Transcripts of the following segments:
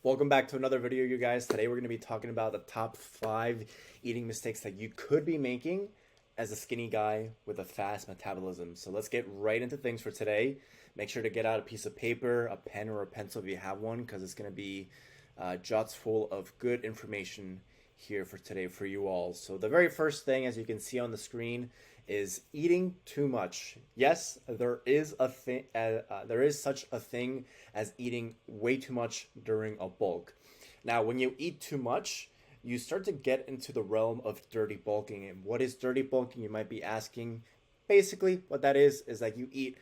Welcome back to another video, you guys. Today we're going to be talking about the top 5 eating mistakes that you could be making as a skinny guy with a fast metabolism. So let's get right into things for today. Make sure to get out a piece of paper, a pen, or a pencil if you have one, because it's going to be jots full of good information here for today for you all. So the very first thing, as you can see on the screen, is eating too much. Yes, there is a thing. There is such a thing as eating way too much during a bulk. Now, when you eat too much, you start to get into the realm of dirty bulking. And what is dirty bulking? You might be asking. Basically, what that is that you eat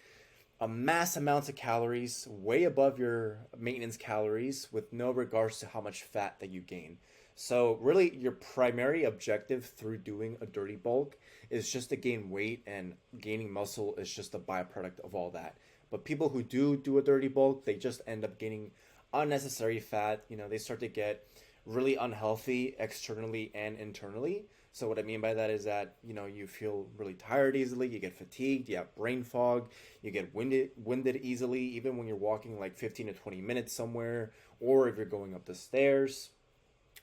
a mass amounts of calories way above your maintenance calories with no regards to how much fat that you gain. So really your primary objective through doing a dirty bulk is just to gain weight, and gaining muscle is just a byproduct of all that. But people who do a dirty bulk, they just end up gaining unnecessary fat. They start to get really unhealthy externally and internally. So what I mean by that is that, you feel really tired easily, you get fatigued, you have brain fog, you get winded easily, even when you're walking like 15 to 20 minutes somewhere, or if you're going up the stairs.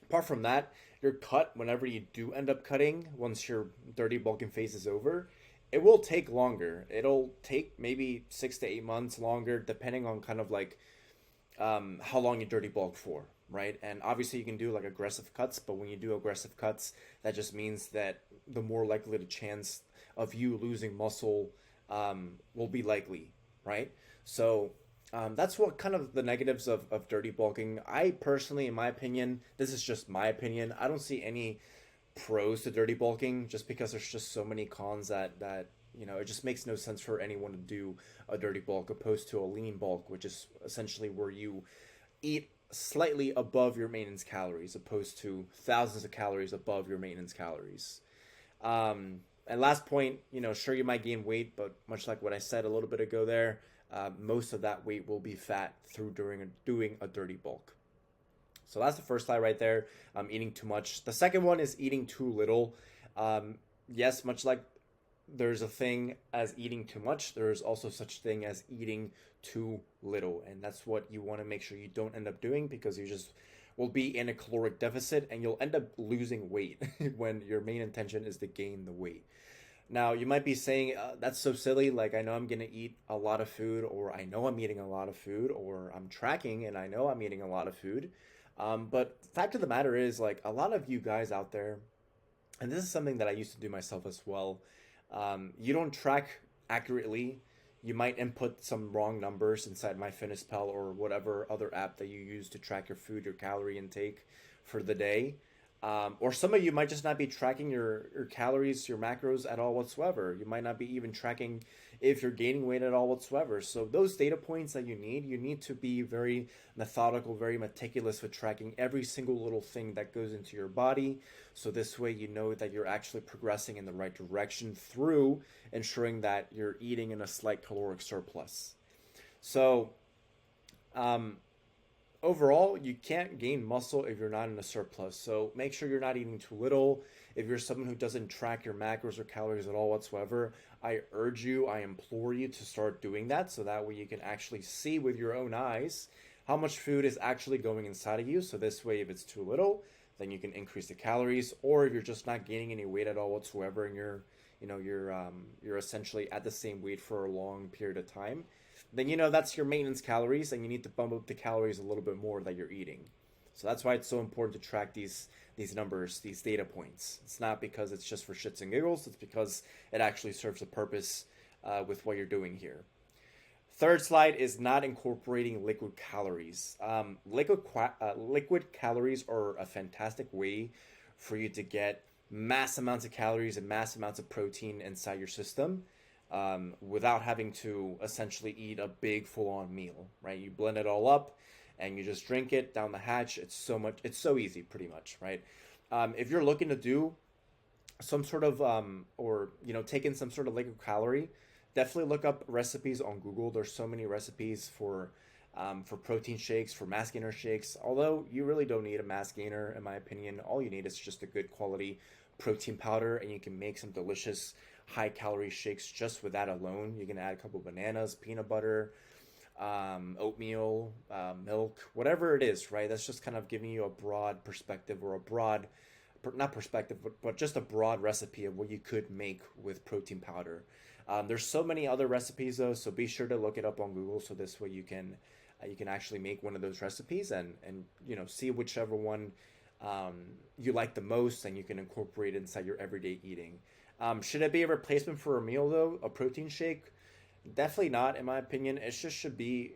Apart from that, your cut, whenever you do end up cutting, once your dirty bulking phase is over, it will take longer. It'll take maybe 6 to 8 months longer, depending on kind of like how long you dirty bulk for, right? And obviously you can do like aggressive cuts, but when you do aggressive cuts, that just means that the more likely the chance of you losing muscle will be likely, right? So that's what kind of the negatives of dirty bulking. I personally, in my opinion, this is just my opinion, I don't see any pros to dirty bulking just because there's just so many cons that it just makes no sense for anyone to do a dirty bulk opposed to a lean bulk, which is essentially where you eat slightly above your maintenance calories opposed to thousands of calories above your maintenance calories. And last point, sure, you might gain weight, but much like what I said a little bit ago there, most of that weight will be fat through doing a dirty bulk. So that's the first slide right there. Eating too much. The second one is eating too little. Yes, much like there's a thing as eating too much, there's also such thing as eating too little. And that's what you want to make sure you don't end up doing, because you just will be in a caloric deficit and you'll end up losing weight when your main intention is to gain the weight. Now, you might be saying, that's so silly. Like, I know I'm going to eat a lot of food, or I know I'm eating a lot of food, or I'm tracking and I know I'm eating a lot of food. But fact of the matter is, like, a lot of you guys out there, and this is something that I used to do myself as well, you don't track accurately. You might input some wrong numbers inside MyFitnessPal or whatever other app that you use to track your food, your calorie intake for the day. Or some of you might just not be tracking your calories, your macros at all whatsoever. You might not be even tracking if you're gaining weight at all whatsoever. So those data points that you need to be very methodical, very meticulous with tracking every single little thing that goes into your body. So this way you know that you're actually progressing in the right direction through ensuring that you're eating in a slight caloric surplus. So, overall, you can't gain muscle if you're not in a surplus. So make sure you're not eating too little. If you're someone who doesn't track your macros or calories at all whatsoever, I urge you, I implore you to start doing that, so that way you can actually see with your own eyes how much food is actually going inside of you. So this way, if it's too little, then you can increase the calories. Or if you're just not gaining any weight at all whatsoever, and you're essentially at the same weight for a long period of time, then that's your maintenance calories, and you need to bump up the calories a little bit more that you're eating. So that's why it's so important to track these numbers, these data points. It's not because it's just for shits and giggles. It's because it actually serves a purpose with what you're doing here. Third slide is not incorporating liquid calories. Liquid calories are a fantastic way for you to get mass amounts of calories and mass amounts of protein inside your system, without having to essentially eat a big full-on meal, right? You blend it all up and you just drink it down the hatch. It's so easy, pretty much, right? If you're looking to do some sort of, or take in some sort of liquid calorie, definitely look up recipes on Google. There's so many recipes for protein shakes, for mass gainer shakes. Although you really don't need a mass gainer, in my opinion. All you need is just a good quality protein powder, and you can make some delicious high calorie shakes just with that alone. You can add a couple bananas, peanut butter, oatmeal, milk, whatever it is, right? That's just kind of giving you a broad perspective or a broad, not perspective, but just a broad recipe of what you could make with protein powder. There's so many other recipes though, so be sure to look it up on Google so this way you can actually make one of those recipes and see whichever one you like the most and you can incorporate inside your everyday eating. Should it be a replacement for a meal though? A protein shake? Definitely not, in my opinion. It just should be,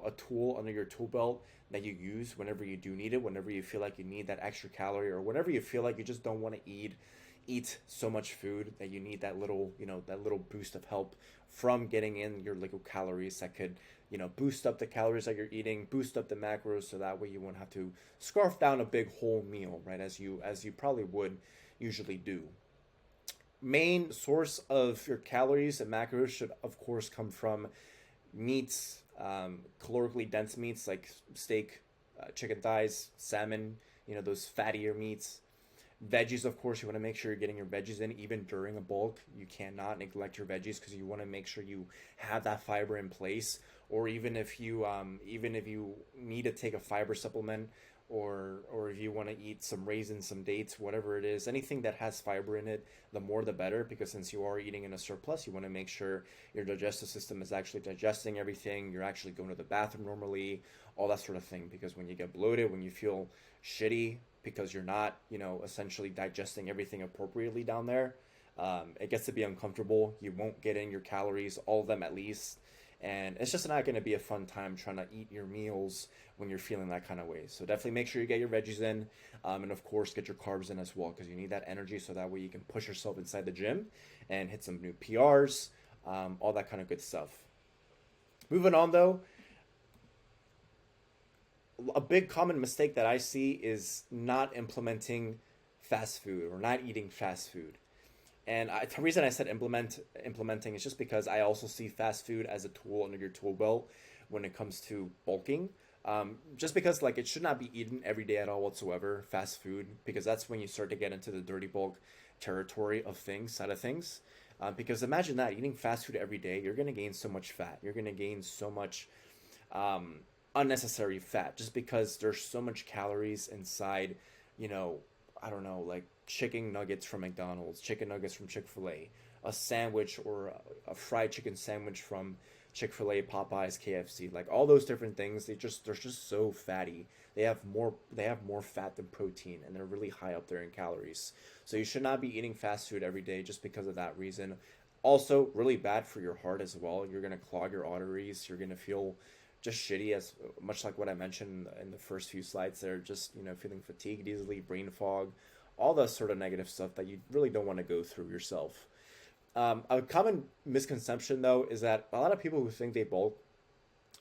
a tool under your tool belt that you use whenever you do need it, whenever you feel like you need that extra calorie, or whenever you feel like you just don't want to eat so much food that you need that little boost of help from getting in your liquid calories that could, boost up the calories that you're eating, boost up the macros, so that way you won't have to scarf down a big whole meal, right? As you probably would usually do. Main source of your calories and macros should of course come from meats, calorically dense meats like steak, chicken thighs, salmon, those fattier meats. Veggies, of course, you want to make sure you're getting your veggies in even during a bulk. You cannot neglect your veggies because you want to make sure you have that fiber in place. Or even if you need to take a fiber supplement, or if you want to eat some raisins, some dates, whatever it is, anything that has fiber in it, the more the better. Because since you are eating in a surplus, you want to make sure your digestive system is actually digesting everything. You're actually going to the bathroom normally, all that sort of thing. Because when you get bloated, when you feel shitty because you're not, essentially digesting everything appropriately down there, it gets to be uncomfortable. You won't get in your calories, all of them at least. And it's just not going to be a fun time trying to eat your meals when you're feeling that kind of way. So definitely make sure you get your veggies in, and of course get your carbs in as well, because you need that energy so that way you can push yourself inside the gym and hit some new PRs, all that kind of good stuff. Moving on though, a big common mistake that I see is not implementing fast food or not eating fast food. And the reason I said implementing is just because I also see fast food as a tool under your tool belt when it comes to bulking. Just because like it should not be eaten every day at all whatsoever, fast food, because that's when you start to get into the dirty bulk territory of things, side of things. Because imagine that eating fast food every day, you're gonna gain so much fat. You're gonna gain so much um, unnecessary fat just because there's so much calories inside, you know, I don't know, like chicken nuggets from McDonald's, chicken nuggets from Chick-fil-A, a sandwich or a fried chicken sandwich from Chick-fil-A, Popeyes, KFC, like all those different things, they're just so fatty. They have more fat than protein and they're really high up there in calories. So you should not be eating fast food every day just because of that reason. Also, really bad for your heart as well. You're going to clog your arteries. You're going to feel just shitty, as much like what I mentioned in the first few slides there, just feeling fatigued easily, brain fog, all the sort of negative stuff that you really don't want to go through yourself. A common misconception though is that a lot of people who think they bulk,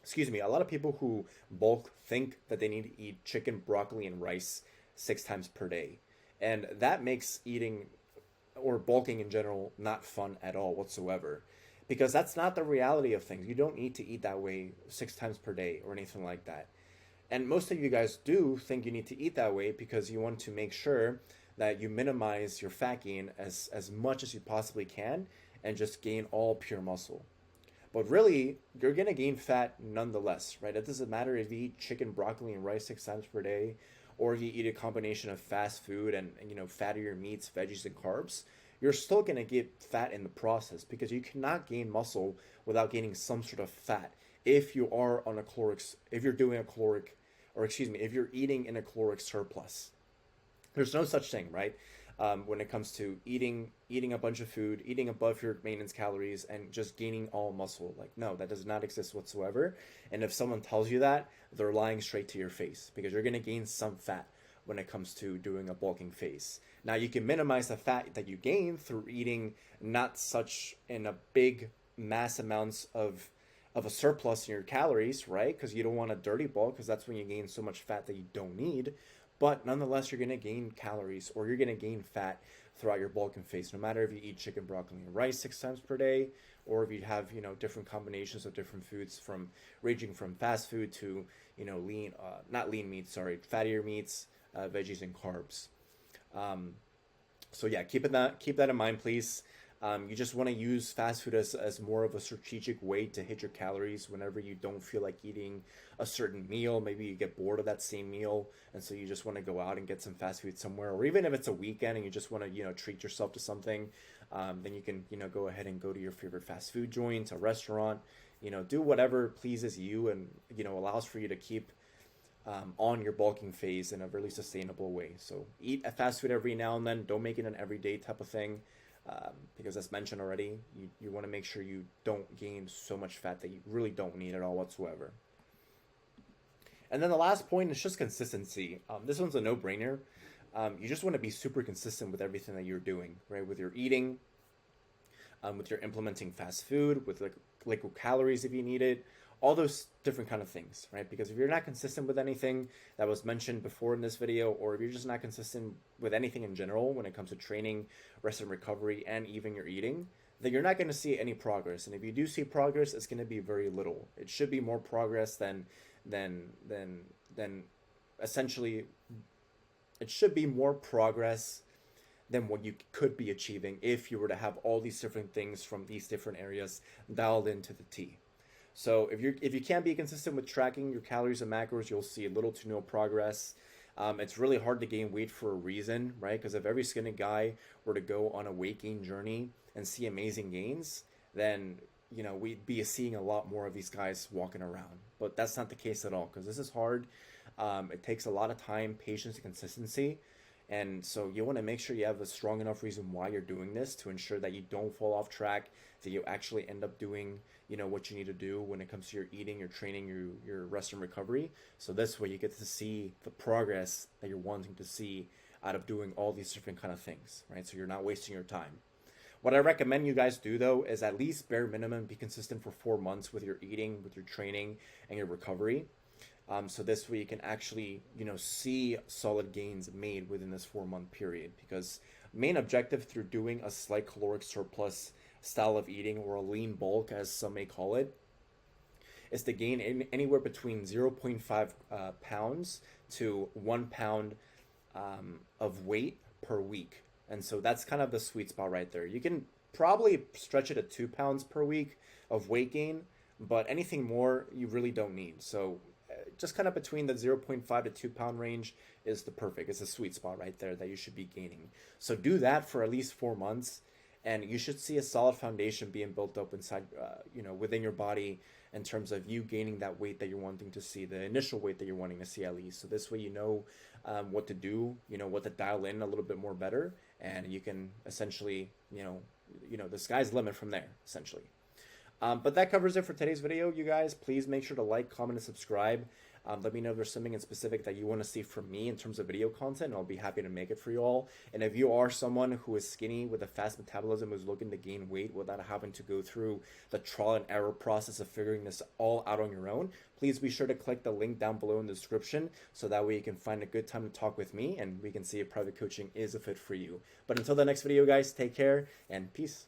excuse me, a lot of people who bulk think that they need to eat chicken, broccoli, and rice 6 times per day, and that makes eating or bulking in general not fun at all whatsoever, because that's not the reality of things. You don't need to eat that way 6 times per day or anything like that. And most of you guys do think you need to eat that way because you want to make sure that you minimize your fat gain as much as you possibly can and just gain all pure muscle. But really, you're gonna gain fat nonetheless, right? It doesn't matter if you eat chicken, broccoli, and rice 6 times per day, or if you eat a combination of fast food and fattier meats, veggies, and carbs. You're still gonna get fat in the process because you cannot gain muscle without gaining some sort of fat. If you are on a caloric, if you're doing a caloric, or excuse me, if you're eating in a caloric surplus, there's no such thing, right? When it comes to eating a bunch of food, eating above your maintenance calories, and just gaining all muscle. Like, no, that does not exist whatsoever. And if someone tells you that, they're lying straight to your face because you're gonna gain some fat when it comes to doing a bulking phase. Now, you can minimize the fat that you gain through eating not such in a big mass amounts of a surplus in your calories, right? Because you don't want a dirty bulk, because that's when you gain so much fat that you don't need. But nonetheless, you're going to gain calories or you're going to gain fat throughout your bulking phase, no matter if you eat chicken, broccoli, and rice 6 times per day, or if you have, different combinations of different foods from ranging from fast food to, lean, not lean meats, sorry, fattier meats, veggies, and carbs. So yeah, keep that in mind, please. You just want to use fast food as more of a strategic way to hit your calories whenever you don't feel like eating a certain meal. Maybe you get bored of that same meal, and so you just want to go out and get some fast food somewhere. Or even if it's a weekend and you just want to, treat yourself to something, then you can, go ahead and go to your favorite fast food joint, a restaurant. Do whatever pleases you and, allows for you to keep on your bulking phase in a really sustainable way. So eat a fast food every now and then. Don't make it an everyday type of thing. Because as mentioned already, you want to make sure you don't gain so much fat that you really don't need at all whatsoever. And then the last point is just consistency. This one's a no-brainer. You just want to be super consistent with everything that you're doing, right? With your eating, with your implementing fast food, with liquid calories if you need it, all those different kind of things, right? Because if you're not consistent with anything that was mentioned before in this video, or if you're just not consistent with anything in general when it comes to training, rest and recovery, and even your eating, then you're not going to see any progress. And if you do see progress, it's going to be very little. It should be more progress than essentially, it should be more progress than what you could be achieving if you were to have all these different things from these different areas dialed into the T. So if you can't be consistent with tracking your calories and macros, you'll see little to no progress. It's really hard to gain weight for a reason, right? Because if every skinny guy were to go on a weight gain journey and see amazing gains, then we'd be seeing a lot more of these guys walking around. But that's not the case at all, because this is hard. It takes a lot of time, patience, and consistency. And so you want to make sure you have a strong enough reason why you're doing this to ensure that you don't fall off track, that you actually end up doing, what you need to do when it comes to your eating, your training, your rest and recovery. So this way you get to see the progress that you're wanting to see out of doing all these different kind of things, right? So you're not wasting your time. What I recommend you guys do, though, is at least bare minimum be consistent for 4 months with your eating, with your training, and your recovery. So this way you can actually, see solid gains made within this 4-month period, because main objective through doing a slight caloric surplus style of eating, or a lean bulk as some may call it, is to gain anywhere between 0.5 pounds to 1 pound of weight per week. And so that's kind of the sweet spot right there. You can probably stretch it at 2 pounds per week of weight gain, but anything more you really don't need. So just kind of between the 0.5 to 2 pound range is the perfect. It's a sweet spot right there that you should be gaining. So do that for at least 4 months, and you should see a solid foundation being built up inside, within your body, in terms of you gaining that weight that you're wanting to see, the initial weight that you're wanting to see at least. So this way what to do, what to dial in a little bit more better, and you can essentially, the sky's the limit from there, essentially. But that covers it for today's video, you guys. Please make sure to like, comment, and subscribe. Let me know if there's something in specific that you want to see from me in terms of video content, and I'll be happy to make it for you all. And if you are someone who is skinny with a fast metabolism, who's looking to gain weight without having to go through the trial and error process of figuring this all out on your own, please be sure to click the link down below in the description, so that way you can find a good time to talk with me, and we can see if private coaching is a fit for you. But until the next video, guys, take care and peace.